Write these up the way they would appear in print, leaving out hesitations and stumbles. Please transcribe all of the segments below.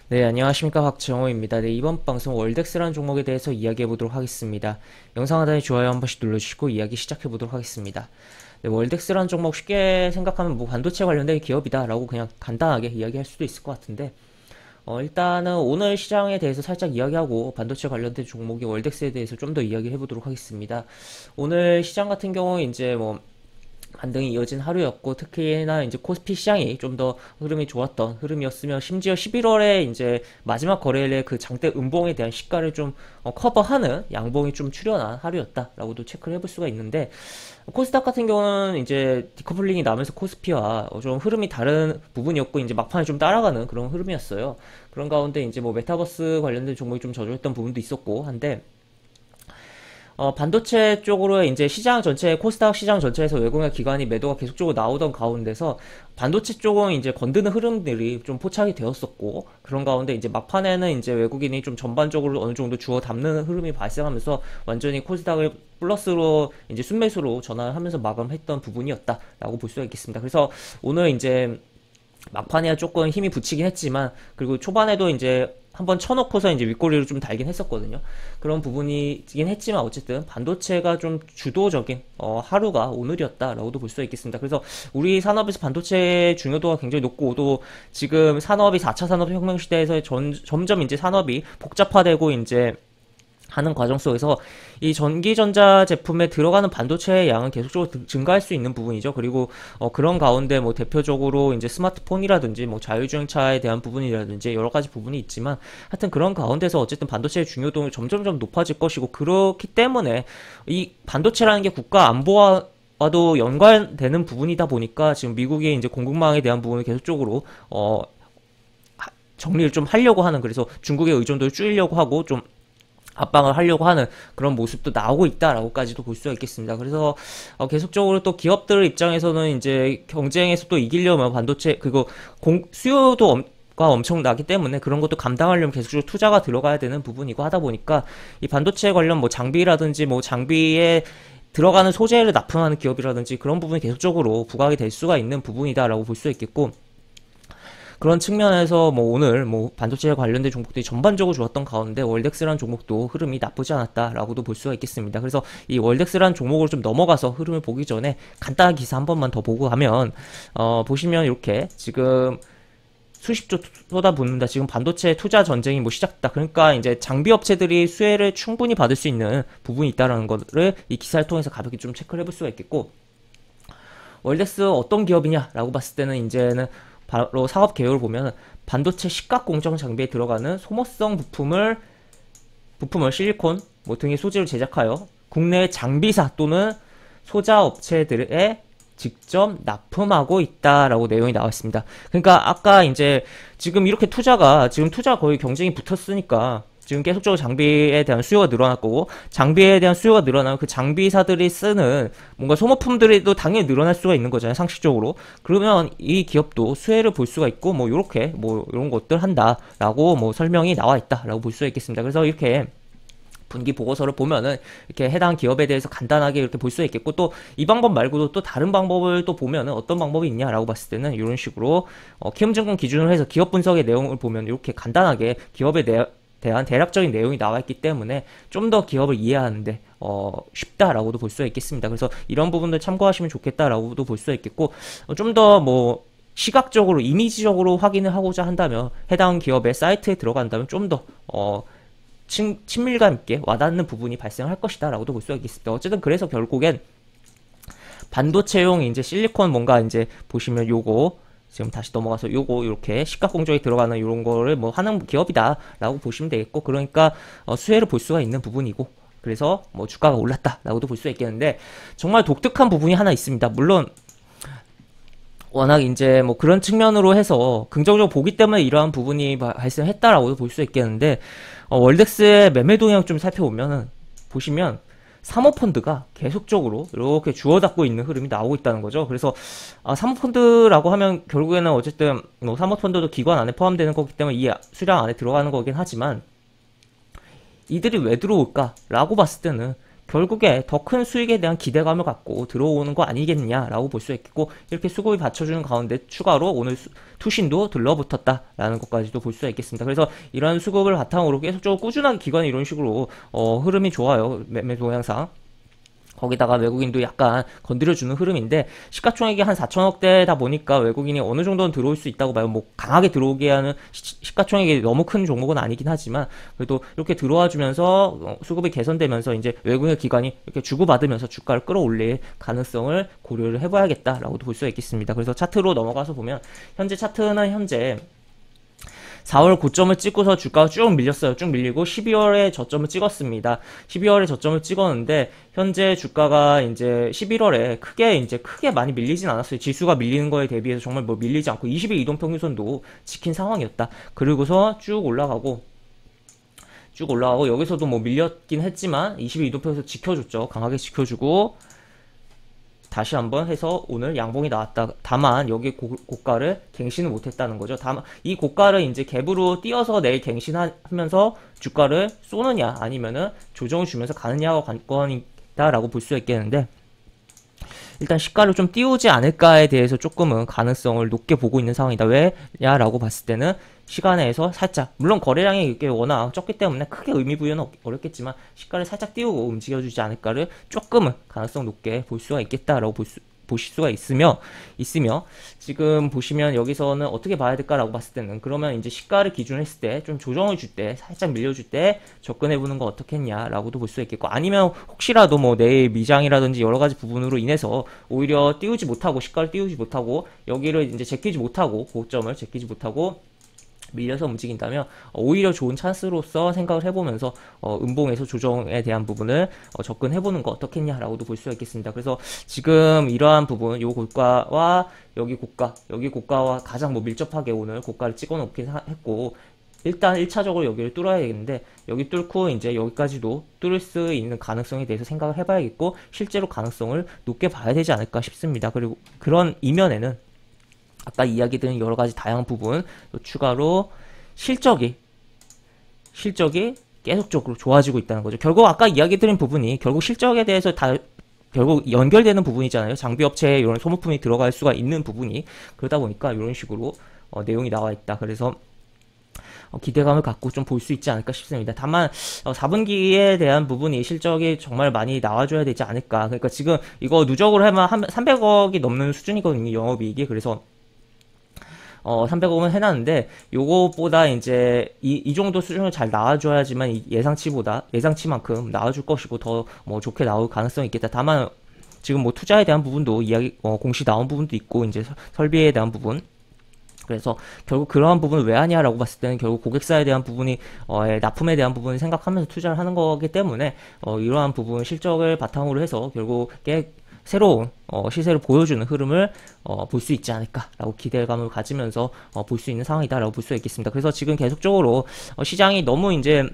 네, 안녕하십니까. 박정호입니다. 네, 이번 방송 월덱스라는 종목에 대해서 이야기해 보도록 하겠습니다. 영상 하단에 좋아요 한 번씩 눌러주시고 이야기 시작해 보도록 하겠습니다. 네, 월덱스라는 종목 쉽게 생각하면 뭐 반도체 관련된 기업이다라고 그냥 간단하게 이야기할 수도 있을 것 같은데, 일단은 오늘 시장에 대해서 살짝 이야기하고 반도체 관련된 종목이 월덱스에 대해서 좀 더 이야기해 보도록 하겠습니다. 오늘 시장 같은 경우 이제 뭐 반등이 이어진 하루였고, 특히나 이제 코스피 시장이 좀 더 흐름이 좋았던 흐름이었으며, 심지어 11월에 이제 마지막 거래일에 그 장대 음봉에 대한 시가를 좀 커버하는 양봉이 좀 출현한 하루였다라고도 체크를 해볼 수가 있는데, 코스닥 같은 경우는 이제 디커플링이 나면서 코스피와 좀 흐름이 다른 부분이었고, 이제 막판에 좀 따라가는 그런 흐름이었어요. 그런 가운데 이제 뭐 메타버스 관련된 종목이 좀 저조했던 부분도 있었고 한데, 반도체 쪽으로 이제 시장 전체, 코스닥 시장 전체에서 외국인 기관이 매도가 계속적으로 나오던 가운데서 반도체 쪽은 이제 건드는 흐름들이 좀 포착이 되었었고, 그런 가운데 이제 막판에는 이제 외국인이 좀 전반적으로 어느 정도 주워 담는 흐름이 발생하면서 완전히 코스닥을 플러스로 이제 순매수로 전환하면서 마감했던 부분이었다라고 볼 수가 있겠습니다. 그래서 오늘 이제 막판에야 조금 힘이 붙이긴 했지만, 그리고 초반에도 이제 한번 쳐놓고서 이제 윗꼬리를 좀 달긴 했었거든요. 그런 부분이긴 했지만 어쨌든 반도체가 좀 주도적인 하루가 오늘이었다라고도 볼 수 있겠습니다. 그래서 우리 산업에서 반도체의 중요도가 굉장히 높고, 또 지금 산업이 4차 산업혁명 시대에서 점점 이제 산업이 복잡화되고 이제 하는 과정 속에서 이 전기전자 제품에 들어가는 반도체의 양은 계속적으로 증가할 수 있는 부분이죠. 그리고 그런 가운데 뭐 대표적으로 이제 스마트폰이라든지 뭐 자율주행차에 대한 부분이라든지 여러 가지 부분이 있지만, 하여튼 그런 가운데서 어쨌든 반도체의 중요도는 점점점 높아질 것이고, 그렇기 때문에 이 반도체라는 게 국가 안보와도 연관되는 부분이다 보니까 지금 미국의 이제 공급망에 대한 부분을 계속적으로 정리를 좀 하려고 하는, 그래서 중국의 의존도를 줄이려고 하고 좀 압박을 하려고 하는 그런 모습도 나오고 있다라고까지도 볼 수가 있겠습니다. 그래서 계속적으로 또 기업들 입장에서는 이제 경쟁에서 또 이기려면 반도체 그리고 수요도 가 엄청나기 때문에 그런 것도 감당하려면 계속적으로 투자가 들어가야 되는 부분이고, 하다 보니까 이 반도체 관련 뭐 장비라든지 뭐 장비에 들어가는 소재를 납품하는 기업이라든지 그런 부분이 계속적으로 부각이 될 수가 있는 부분이다라고 볼 수 있겠고, 그런 측면에서 뭐 오늘 뭐 반도체 관련된 종목들이 전반적으로 좋았던 가운데 월덱스라는 종목도 흐름이 나쁘지 않았다라고도 볼 수가 있겠습니다. 그래서 이 월덱스라는 종목으로 좀 넘어가서 흐름을 보기 전에 간단한 기사 한 번만 더 보고 가면, 보시면 이렇게 지금 수십조 쏟아붓는다. 지금 반도체 투자 전쟁이 뭐 시작됐다. 그러니까 이제 장비 업체들이 수혜를 충분히 받을 수 있는 부분이 있다라는 거를 이 기사를 통해서 가볍게 좀 체크를 해볼 수가 있겠고, 월덱스 어떤 기업이냐라고 봤을 때는 이제는 바로 사업 개요를 보면 반도체 식각 공정 장비에 들어가는 소모성 부품을 실리콘 뭐 등의 소재로 제작하여 국내 장비사 또는 소자 업체들에 직접 납품하고 있다라고 내용이 나와 있습니다. 그러니까 아까 이제 지금 이렇게 지금 투자 거의 경쟁이 붙었으니까 지금 계속적으로 장비에 대한 수요가 늘어날 거고, 장비에 대한 수요가 늘어나면 그 장비사들이 쓰는 뭔가 소모품들이 또 당연히 늘어날 수가 있는 거잖아요, 상식적으로. 그러면 이 기업도 수혜를 볼 수가 있고, 뭐 요렇게 뭐 이런 것들 한다라고 뭐 설명이 나와 있다라고 볼 수가 있겠습니다. 그래서 이렇게 분기 보고서를 보면은 이렇게 해당 기업에 대해서 간단하게 이렇게 볼 수 있겠고, 또 이 방법 말고도 또 다른 방법을 또 보면은 어떤 방법이 있냐라고 봤을 때는 이런 식으로 키움증권 기준으로 해서 기업 분석의 내용을 보면 이렇게 간단하게 기업에 대한 대략적인 내용이 나와 있기 때문에 좀 더 기업을 이해하는데 쉽다라고도 볼 수가 있겠습니다. 그래서 이런 부분들 참고하시면 좋겠다라고도 볼 수가 있겠고, 좀 더 뭐 시각적으로 이미지적으로 확인을 하고자 한다면 해당 기업의 사이트에 들어간다면 좀 더 친밀감 있게 와닿는 부분이 발생할 것이다 라고도 볼 수가 있겠습니다. 어쨌든 그래서 결국엔 반도체용 이제 실리콘 뭔가 이제 보시면 요거 지금 다시 넘어가서 요거 이렇게 식각 공정에 들어가는 이런 거를 뭐 하는 기업이다라고 보시면 되겠고, 그러니까 수혜를 볼 수가 있는 부분이고, 그래서 뭐 주가가 올랐다라고도 볼 수가 있겠는데, 정말 독특한 부분이 하나 있습니다. 물론 워낙 이제 뭐 그런 측면으로 해서 긍정적으로 보기 때문에 이러한 부분이 발생했다라고도 볼 수 있겠는데, 월덱스의 매매 동향 좀 살펴보면은 보시면 사모펀드가 계속적으로 이렇게 주워닫고 있는 흐름이 나오고 있다는 거죠. 그래서 사모펀드라고 하면 결국에는 어쨌든 뭐 사모펀드도 기관 안에 포함되는 거기 때문에 이 수량 안에 들어가는 거긴 하지만, 이들이 왜 들어올까라고 봤을 때는 결국에 더 큰 수익에 대한 기대감을 갖고 들어오는 거 아니겠냐라고 볼 수 있겠고, 이렇게 수급이 받쳐주는 가운데 추가로 오늘 투신도 들러붙었다라는 것까지도 볼 수가 있겠습니다. 그래서 이런 수급을 바탕으로 계속적으로 꾸준하게 기관이 이런 식으로 흐름이 좋아요. 매매 동향상. 거기다가 외국인도 약간 건드려주는 흐름인데, 시가총액이 한 4천억대다 보니까 외국인이 어느 정도는 들어올 수 있다고 봐요. 뭐 강하게 들어오게 하는 시가총액이 너무 큰 종목은 아니긴 하지만, 그래도 이렇게 들어와 주면서 수급이 개선되면서 이제 외국인 기관이 이렇게 주고받으면서 주가를 끌어올릴 가능성을 고려를 해봐야겠다라고도 볼 수가 있겠습니다. 그래서 차트로 넘어가서 보면, 현재 차트는 현재 4월 고점을 찍고서 주가가 쭉 밀렸어요. 쭉 밀리고 12월에 저점을 찍었습니다. 12월에 저점을 찍었는데, 현재 주가가 이제 11월에 크게 많이 밀리진 않았어요. 지수가 밀리는 거에 대비해서 정말 뭐 밀리지 않고 20일 이동평균선도 지킨 상황이었다. 그리고서 쭉 올라가고 여기서도 뭐 밀렸긴 했지만 20일 이동평균선 지켜줬죠. 강하게 지켜주고 다시 한번 해서 오늘 양봉이 나왔다. 다만 여기 고가를 갱신을 못했다는 거죠. 다만 이 고가를 이제 갭으로 띄어서 내일 갱신하면서 주가를 쏘느냐 아니면은 조정을 주면서 가느냐가 관건이다라고 볼 수 있겠는데, 일단 시가를 좀 띄우지 않을까에 대해서 조금은 가능성을 높게 보고 있는 상황이다. 왜냐라고 봤을 때는 시간에서 살짝, 물론 거래량이 이렇게 워낙 적기 때문에 크게 의미 부여는 어렵겠지만 시가를 살짝 띄우고 움직여주지 않을까를 조금은 가능성 높게 볼 수가 있겠다라고 보실 수가 있으며 지금 보시면 여기서는 어떻게 봐야 될까라고 봤을 때는, 그러면 이제 시가를 기준으로 했을 때 좀 조정을 줄 때, 살짝 밀려줄 때 접근해보는 거 어떻겠냐라고도 볼 수 있겠고, 아니면 혹시라도 뭐 내일 미장이라든지 여러 가지 부분으로 인해서 오히려 띄우지 못하고, 시가를 띄우지 못하고 여기를 이제 제끼지 못하고, 고점을 제끼지 못하고 밀려서 움직인다면 오히려 좋은 찬스로서 생각을 해보면서 음봉에서 조정에 대한 부분을 접근해보는 거 어떻겠냐라고도 볼 수가 있겠습니다. 그래서 지금 이러한 부분, 요 고가와 여기 고가와 가장 뭐 밀접하게 오늘 고가를 찍어놓긴 했고, 일단 1차적으로 여기를 뚫어야 되겠는데, 여기 뚫고 이제 여기까지도 뚫을 수 있는 가능성에 대해서 생각을 해봐야겠고, 실제로 가능성을 높게 봐야 되지 않을까 싶습니다. 그리고 그런 이면에는 아까 이야기 드린 여러 가지 다양한 부분, 또 추가로 실적이 계속적으로 좋아지고 있다는 거죠. 결국 아까 이야기 드린 부분이 결국 실적에 대해서 결국 연결되는 부분이잖아요. 장비업체에 이런 소모품이 들어갈 수가 있는 부분이, 그러다 보니까 이런 식으로 내용이 나와 있다. 그래서 기대감을 갖고 좀 볼 수 있지 않을까 싶습니다. 다만 4분기에 대한 부분이 실적이 정말 많이 나와줘야 되지 않을까. 그러니까 지금 이거 누적으로 하면 300억이 넘는 수준이거든요, 영업이익이. 그래서 300억은 해놨는데, 요거보다 이제 이 정도 수준을 잘 나와줘야지만 예상치만큼 나와줄 것이고 더 뭐 좋게 나올 가능성이 있겠다. 다만 지금 뭐 투자에 대한 부분도 공시 나온 부분도 있고, 이제 설비에 대한 부분, 그래서 결국 그러한 부분을 왜 하냐라고 봤을 때는 결국 고객사에 대한 부분이 납품에 대한 부분을 생각하면서 투자를 하는 거기 때문에 이러한 부분 실적을 바탕으로 해서 결국에 새로운 시세를 보여주는 흐름을 볼 수 있지 않을까라고 기대감을 가지면서 볼 수 있는 상황이다라고 볼 수 있겠습니다. 그래서 지금 계속적으로 시장이 너무 이제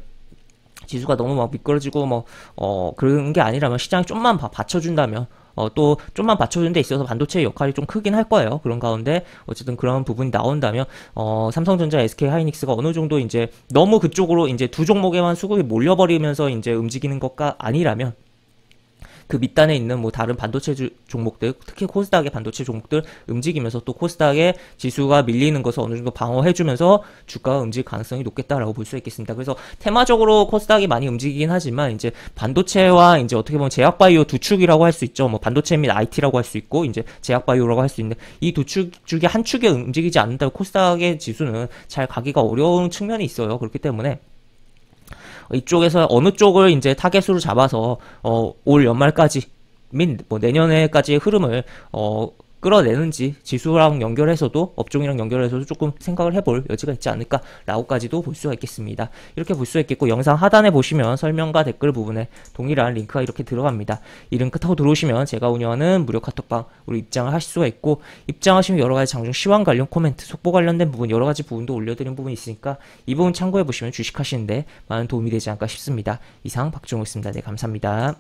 지수가 너무 막 미끄러지고 그런 게 아니라면, 시장이 좀만 받쳐준다면, 또 좀만 받쳐주는 데 있어서 반도체의 역할이 좀 크긴 할 거예요. 그런 가운데 어쨌든 그런 부분이 나온다면 삼성전자, SK하이닉스가 어느 정도 이제 너무 그쪽으로 이제 두 종목에만 수급이 몰려버리면서 이제 움직이는 것가 아니라면, 그 밑단에 있는 뭐 다른 반도체 종목들, 특히 코스닥의 반도체 종목들 움직이면서 또 코스닥의 지수가 밀리는 것을 어느 정도 방어해주면서 주가가 움직일 가능성이 높겠다라고 볼 수 있겠습니다. 그래서 테마적으로 코스닥이 많이 움직이긴 하지만, 이제 반도체와 이제 어떻게 보면 제약바이오 두 축이라고 할 수 있죠. 뭐 반도체 및 IT라고 할 수 있고, 이제 제약바이오라고 할 수 있는데, 이 두 축 중에 한 축에 움직이지 않는다면 코스닥의 지수는 잘 가기가 어려운 측면이 있어요. 그렇기 때문에 이쪽에서 어느 쪽을 이제 타겟으로 잡아서 올 연말까지 및 뭐 내년에까지의 흐름을 끌어내는지, 지수랑 연결해서도, 업종이랑 연결해서도 조금 생각을 해볼 여지가 있지 않을까라고까지도 볼 수가 있겠습니다. 이렇게 볼 수가 있겠고, 영상 하단에 보시면 설명과 댓글 부분에 동일한 링크가 이렇게 들어갑니다. 이 링크 타고 들어오시면 제가 운영하는 무료 카톡방으로 입장을 하실 수가 있고, 입장하시면 여러 가지 장중 시황 관련 코멘트, 속보 관련된 부분, 여러 가지 부분도 올려드린 부분이 있으니까 이 부분 참고해 보시면 주식하시는데 많은 도움이 되지 않을까 싶습니다. 이상 박종호였습니다. 네, 감사합니다.